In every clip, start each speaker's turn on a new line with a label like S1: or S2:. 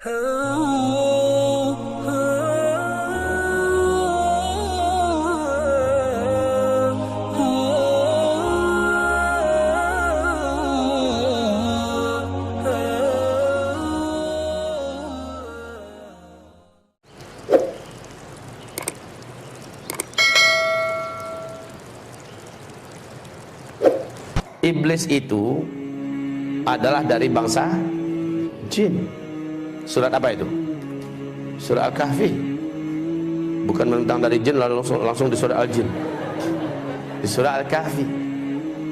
S1: Iblis itu adalah dari bangsa jin. Surat apa itu? Surat Al-Kahfi. Bukan menentang dari jin lalu langsung di surat Al-Jin. Di surat Al-Kahfi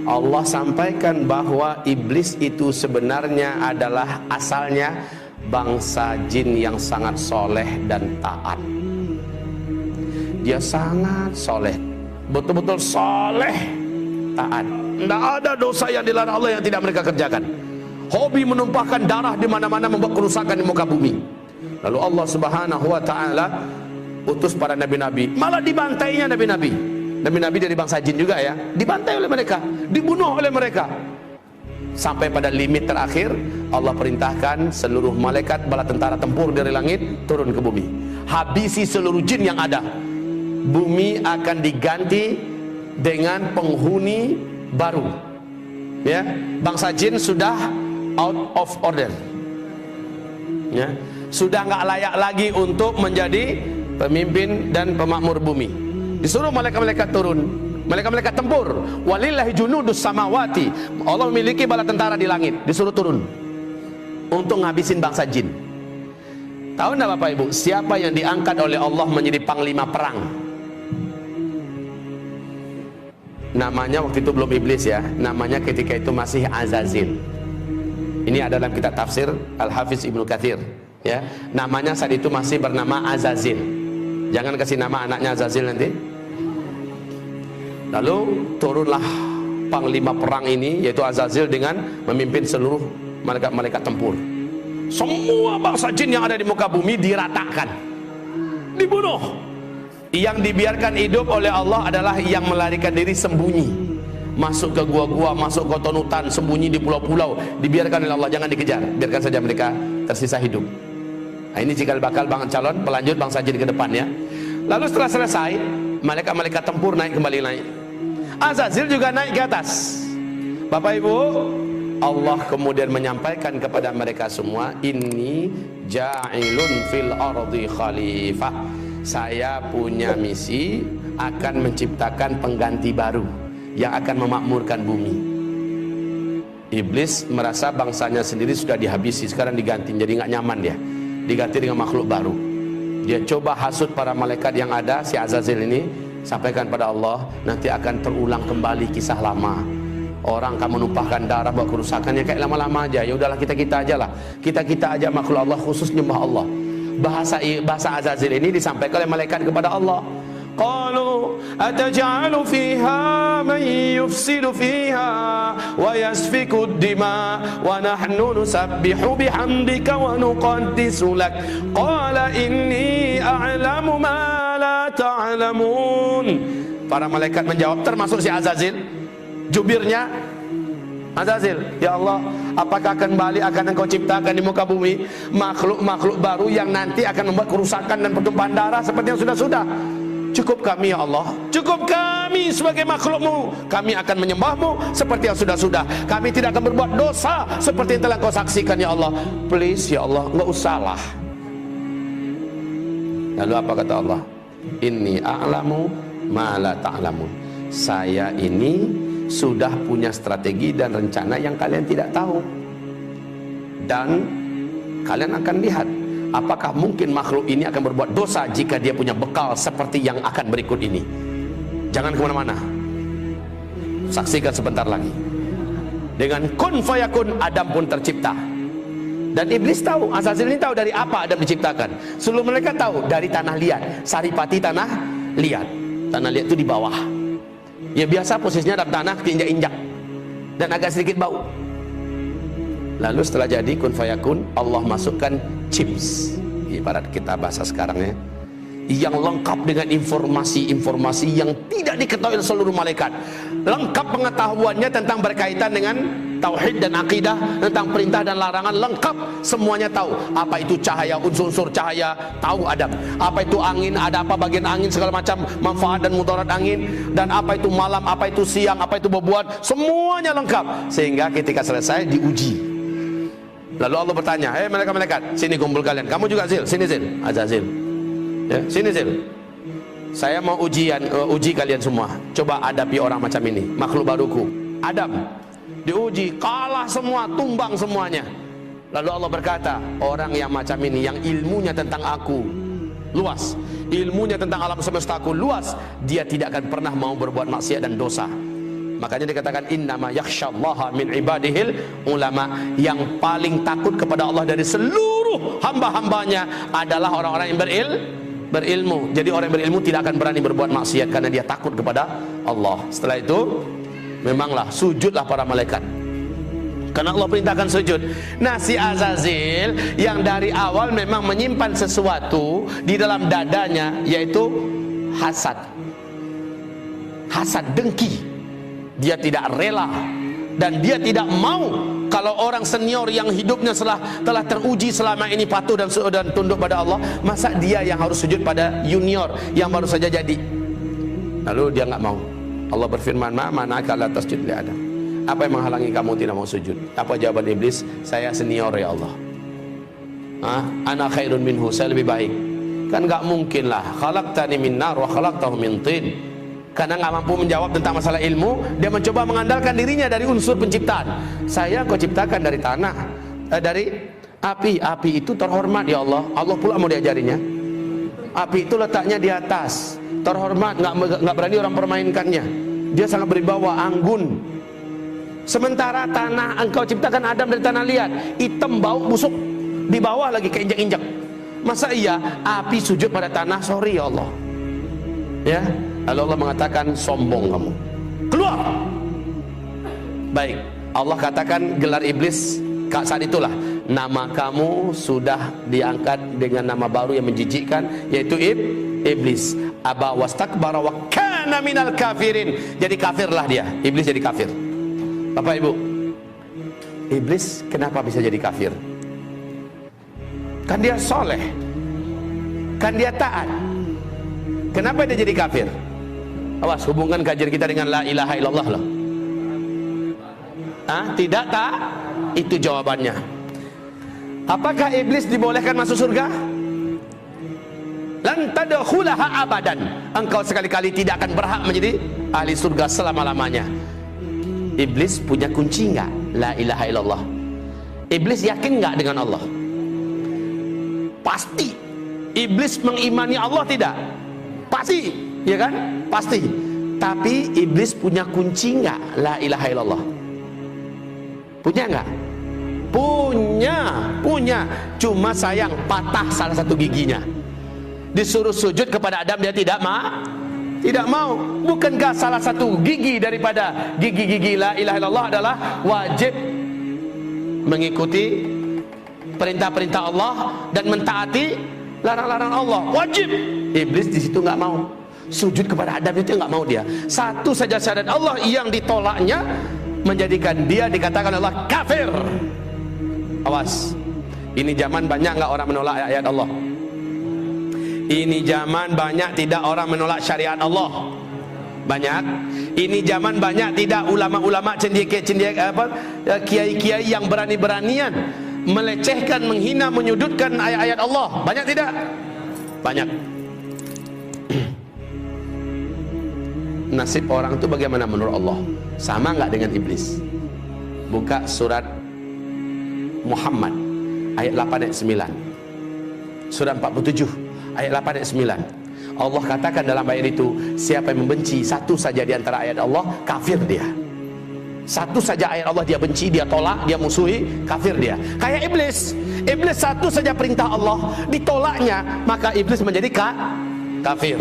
S1: Allah sampaikan bahwa iblis itu sebenarnya adalah asalnya bangsa jin yang sangat soleh dan taat. Dia sangat soleh, betul-betul soleh, taat. Tidak ada dosa yang dilarang Allah yang tidak mereka kerjakan. Hobi menumpahkan darah di mana-mana, membuat kerusakan di muka bumi. Lalu Allah Subhanahu wa taala utus para nabi-nabi, malah dibantainya nabi-nabi. Nabi-nabi dari bangsa jin juga ya, dibantai oleh mereka, dibunuh oleh mereka. Sampai pada limit terakhir Allah perintahkan seluruh malaikat bala tentara tempur dari langit turun ke bumi. Habisi seluruh jin yang ada. Bumi akan diganti dengan penghuni baru. Ya, bangsa jin sudah out of order. Ya, sudah nggak layak lagi untuk menjadi pemimpin dan pemakmur bumi. Disuruh malaikat-malaikat turun, malaikat-malaikat tempur. Walillahi junudus samawati. Allah memiliki bala tentara di langit, disuruh turun untuk ngabisin bangsa jin. Tahu enggak Bapak Ibu, siapa yang diangkat oleh Allah menjadi panglima perang? Namanya waktu itu belum iblis ya, namanya ketika itu masih Azazil. Ini ada dalam kitab tafsir Al-Hafiz Ibnu Katsir ya. Namanya saat itu masih bernama Azazil. Jangan kasih nama anaknya Azazil nanti. Lalu turunlah panglima perang ini yaitu Azazil dengan memimpin seluruh malaikat-malaikat tempur. Semua bangsa jin yang ada di muka bumi diratakan, dibunuh. Yang dibiarkan hidup oleh Allah adalah yang melarikan diri sembunyi, masuk ke gua-gua, masuk ke hutan, sembunyi di pulau-pulau, dibiarkan oleh Allah, jangan dikejar, biarkan saja mereka tersisa hidup. Nah, ini cikal bakal calon pelanjut bangsa jin ke depan ya. Lalu setelah selesai, malaikat-malaikat tempur kembali naik. Azazil juga naik ke atas. Bapak Ibu, Allah kemudian menyampaikan kepada mereka semua, inni ja'ilun fil ardi khalifah. Saya punya misi akan menciptakan pengganti baru yang akan memakmurkan bumi. Iblis merasa bangsanya sendiri sudah dihabisi, sekarang diganti, jadi nggak nyaman dia, diganti dengan makhluk baru. Dia coba hasut para malaikat yang ada, si Azazil ini, sampaikan pada Allah, nanti akan terulang kembali kisah lama. Orang akan menumpahkan darah, buat kerusakan yang kayak lama-lama aja. Ya udahlah, kita aja lah, kita aja makhluk Allah, khusus nyembah Allah. Bahasa Azazil ini disampaikan oleh malaikat kepada Allah. Qalu ataj'alu fiha man yufsidu fiha wa yasfiku ad-dima wa nahnu nusabbihu bihamdika wa nuqaddisu lak. Qala inni a'lamu ma la ta'lamun. Para malaikat menjawab, termasuk si Azazil, jubirnya Azazil, ya Allah, apakah kembali akan engkau ciptakan di muka bumi makhluk-makhluk baru yang nanti akan membuat kerusakan dan pertumpahan darah seperti yang sudah-sudah? Cukup kami ya Allah, cukup kami sebagai makhlukmu, kami akan menyembahmu seperti yang sudah-sudah. Kami tidak akan berbuat dosa seperti yang telah kau saksikan ya Allah. Please ya Allah, nggak usahlah. Lalu apa kata Allah? Inni a'lamu ma la ta'lamun. Saya ini sudah punya strategi dan rencana yang kalian tidak tahu, dan kalian akan lihat apakah mungkin makhluk ini akan berbuat dosa jika dia punya bekal seperti yang akan berikut ini. Jangan kemana-mana, saksikan sebentar lagi. Dengan kun fayakun, Adam pun tercipta. Dan iblis tahu, Azazil ini tahu dari apa Adam diciptakan. Seluruh mereka tahu dari tanah liat, saripati tanah liat. Tanah liat itu di bawah. Ya biasa posisinya dalam tanah, injak-injak dan agak sedikit bau. Lalu setelah jadi kun fayakun, Allah masukkan chips, ibarat kita bahasa sekarang ya, yang lengkap dengan informasi-informasi yang tidak diketahui oleh seluruh malaikat. Lengkap pengetahuannya tentang berkaitan dengan tauhid dan akidah, tentang perintah dan larangan lengkap, semuanya tahu. Apa itu cahaya, unsur-unsur cahaya, tahu Adam. Apa itu angin, ada apa bagian angin, segala macam manfaat dan mudarat angin, dan apa itu malam, apa itu siang, apa itu bebuat, semuanya lengkap. Sehingga ketika selesai diuji. Lalu Allah bertanya, hei malaikat-malaikat, sini kumpul kalian. Kamu juga Zil, sini Zil, Azazil. Ya, sini Zil. Saya mau uji kalian semua. Coba hadapi orang macam ini, makhluk baruku. Adam diuji, kalah semua, tumbang semuanya. Lalu Allah berkata, orang yang macam ini, yang ilmunya tentang aku luas, ilmunya tentang alam semestaku luas, dia tidak akan pernah mau berbuat maksiat dan dosa. Makanya dikatakan innama yakhsyallaha min ibadihil ulama. Yang paling takut kepada Allah dari seluruh hamba-hambanya adalah orang-orang yang berilmu. Jadi orang yang berilmu tidak akan berani berbuat maksiat karena dia takut kepada Allah. Setelah itu memanglah sujudlah para malaikat, karena Allah perintahkan sujud. Nah, si Azazil yang dari awal memang menyimpan sesuatu di dalam dadanya, yaitu hasad, dengki. Dia tidak rela dan dia tidak mau kalau orang senior yang hidupnya telah teruji selama ini patuh dan tunduk pada Allah, masa dia yang harus sujud pada junior yang baru saja jadi. Lalu dia nggak mau. Allah berfirman, ma mana'aka la tasjud li Adam. Apa yang menghalangi kamu tidak mau sujud? Apa jawaban iblis? Saya senior ya Allah. Ana khairun minhu, saya lebih baik. Kan nggak mungkin lah. Khalaqtani min nar wa khalaqtahu min tin. Karena nggak mampu menjawab tentang masalah ilmu, dia mencoba mengandalkan dirinya dari unsur penciptaan. Saya kau ciptakan dari tanah, dari api. Api itu terhormat ya Allah. Allah pula mau diajarinya. Api itu letaknya di atas, terhormat, nggak berani orang permainkannya. Dia sangat berwibawa, anggun. Sementara tanah, engkau ciptakan Adam dari tanah liat, hitam, bau, busuk, di bawah lagi keinjak-injak. Masa iya api sujud pada tanah? Sorry ya Allah. Ya, lalu Allah mengatakan, sombong kamu, keluar. Baik, Allah katakan gelar iblis saat itulah, nama kamu sudah diangkat dengan nama baru yang menjijikkan, yaitu iblis. Aba wastakbara wa kana minal kafirin. Jadi kafirlah dia, iblis jadi kafir. Bapak Ibu, iblis kenapa bisa jadi kafir? Kan dia soleh, kan dia taat. Kenapa dia jadi kafir? Awas, hubungkan kajian kita dengan la ilaha illallah loh. Tidak tak? Itu jawabannya. Apakah iblis dibolehkan masuk surga? Lan tadkhulaha abadan. Engkau sekali-kali tidak akan berhak menjadi ahli surga selama-lamanya. Iblis punya kunci enggak? La ilaha illallah. Iblis yakin enggak dengan Allah? Pasti. Iblis mengimani Allah tidak? Pasti, ya kan? Pasti. Tapi iblis punya kunci enggak? La ilaha illallah. Punya enggak? Punya. Cuma sayang patah salah satu giginya. Disuruh sujud kepada Adam, dia tidak mau. Bukankah salah satu gigi daripada gigi-gigi la ilaha illallah adalah wajib mengikuti perintah-perintah Allah dan mentaati larang-larang Allah? Wajib. Iblis di situ nggak mau. Sujud kepada Adam itu nggak mau dia. Satu saja syarat Allah yang ditolaknya menjadikan dia dikatakan Allah kafir. Awas. Ini zaman banyak nggak orang menolak ayat Allah. Ini zaman banyak tidak orang menolak syariat Allah. Banyak. Ini zaman banyak tidak ulama-ulama kiai-kiai yang berani-beranian melecehkan, menghina, menyudutkan ayat-ayat Allah. Banyak tidak? Banyak. Nasib orang itu bagaimana menurut Allah? Sama nggak dengan iblis? Buka surat Muhammad ayat 8 ayat 9. Surat 47 ayat 8 ayat 9. Allah katakan dalam ayat itu, siapa yang membenci satu saja di antara ayat Allah, kafir dia. Satu saja ayat Allah dia benci, dia tolak, dia musuhi, kafir dia. Kayak iblis. Iblis satu saja perintah Allah ditolaknya, maka iblis menjadi kafir.